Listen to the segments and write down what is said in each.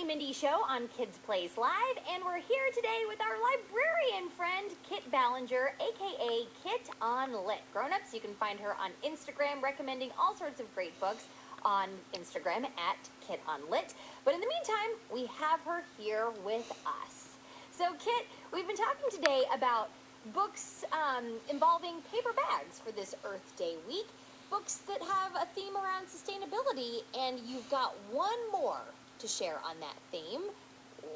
Mindy Show on Kids Place Live, and we're here today with our librarian friend, Kit Ballinger, aka Kit on Lit. Grown-ups, you can find her on Instagram, recommending all sorts of great books on Instagram at Kit on Lit. But in the meantime, we have her here with us. So, Kit, we've been talking today about books involving paper bags for this Earth Day week. Books that have a theme around sustainability, and you've got one more to share on that theme.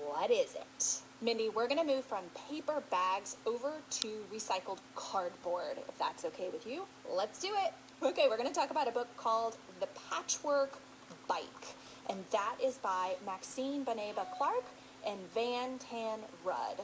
What is it? Mindy, we're going to move from paper bags over to recycled cardboard, if that's okay with you. Let's do it. Okay, we're going to talk about a book called The Patchwork Bike, and that is by Maxine Baneba-Clark and Van Tan Rudd.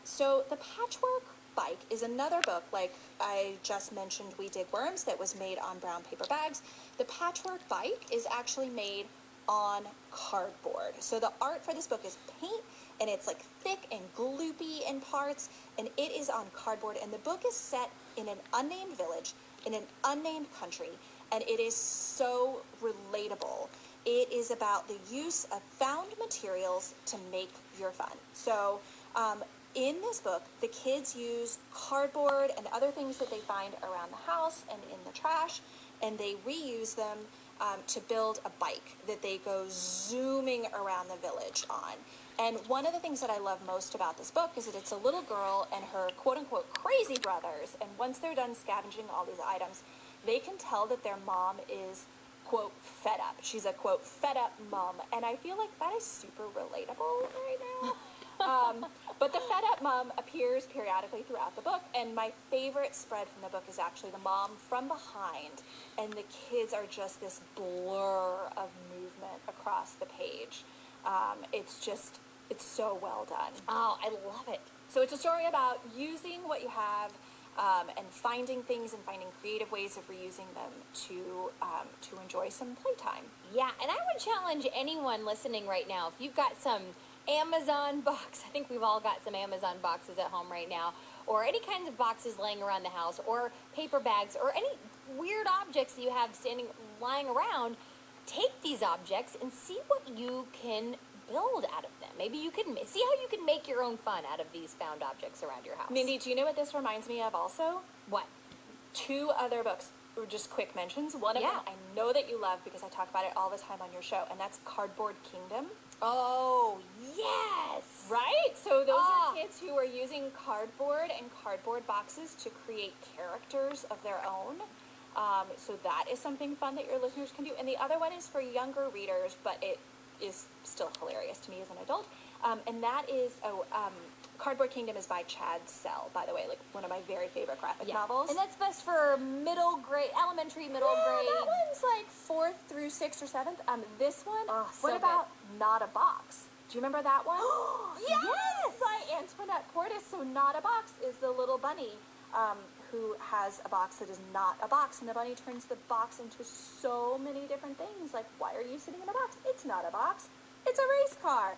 So The Patchwork Bike is another book, like I just mentioned, We Dig Worms, that was made on brown paper bags. The Patchwork Bike is actually made on cardboard. So the art for this book is paint, and it's like thick and gloopy in parts, and it is on cardboard. And the book is set in an unnamed village in an unnamed country, and it is so relatable. It is about the use of found materials to make your fun. So in this book, the kids use cardboard and other things that they find around the house and in the trash, and they reuse them to build a bike that they go zooming around the village on. And one of the things that I love most about this book is that it's a little girl and her quote-unquote crazy brothers, and once they're done scavenging all these items, they can tell that their mom is, quote, fed up. She's a, quote, fed up mom, and I feel like that is super relatable right now. But the fed up mom appears periodically throughout the book, and my favorite spread from the book is actually the mom from behind, and the kids are just this blur of movement across the page. It's so well done. Oh, I love it. So it's a story about using what you have and finding things and finding creative ways of reusing them to enjoy some playtime. Yeah, and I would challenge anyone listening right now, if you've got some Amazon box, I think we've all got some Amazon boxes at home right now, or any kinds of boxes laying around the house, or paper bags, or any weird objects that you have lying around, take these objects and see what you can build out of them. Maybe you can see how you can make your own fun out of these found objects around your house. Mindy, do you know what this reminds me of also? What? Two other books, or just quick mentions. One of them I know that you love because I talk about it all the time on your show, and that's Cardboard Kingdom. Oh, yes! Right? So those are kids who are using cardboard and cardboard boxes to create characters of their own. So that is something fun that your listeners can do. And the other one is for younger readers, but it is still hilarious to me as an adult. And that is, Cardboard Kingdom is by Chad Sell, by the way, like one of my very favorite graphic novels. And that's best for elementary, middle grade. That one's like 4th through 6th or 7th. This one, what about Not a Box? Do you remember that one? Yes! By Antoinette Portis. So Not a Box is the little bunny who has a box that is not a box, and the bunny turns the box into so many different things. Like, why are you sitting in a box? It's not a box. It's a race car.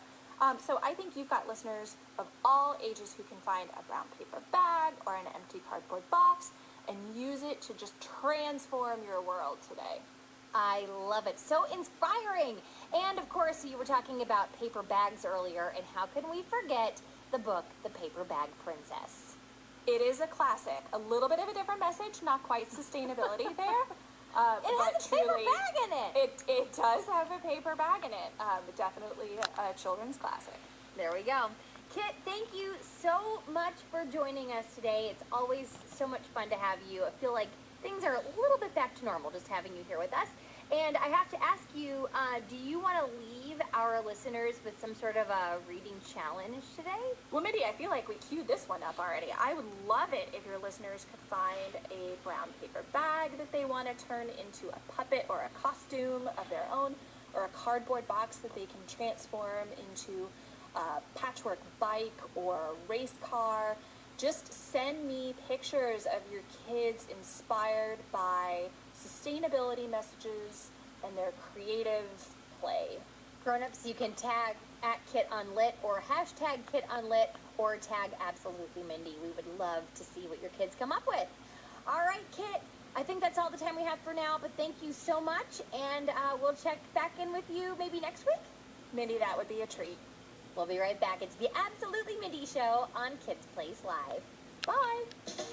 So I think you've got listeners of all ages who can find a brown paper bag or an empty cardboard box and use it to just transform your world today. I love it. So inspiring. And of course, you were talking about paper bags earlier, and how can we forget the book, The Paper Bag Princess? It is a classic. A little bit of a different message, not quite sustainability there. It has a paper bag in it. It does have a paper bag in it. Definitely a children's classic. There we go. Kit, thank you so much for joining us today. It's always so much fun to have you. I feel like things are a little bit back to normal just having you here with us. And I have to ask you, do you want to leave our listeners with some sort of a reading challenge today? Well, Mindy, I feel like we queued this one up already. I would love it if your listeners could find a brown paper bag that they want to turn into a puppet or a costume of their own, or a cardboard box that they can transform into a patchwork bike or a race car. Just send me pictures of your kids inspired by sustainability messages and their creative play. Grown-ups, you can tag at Kit on Lit or hashtag Kit on Lit or tag Absolutely Mindy. We would love to see what your kids come up with. All right, Kit, I think that's all the time we have for now, but thank you so much, and we'll check back in with you maybe next week. Mindy, that would be a treat. We'll be right back. It's the Absolutely Mindy Show on Kids Place Live. Bye.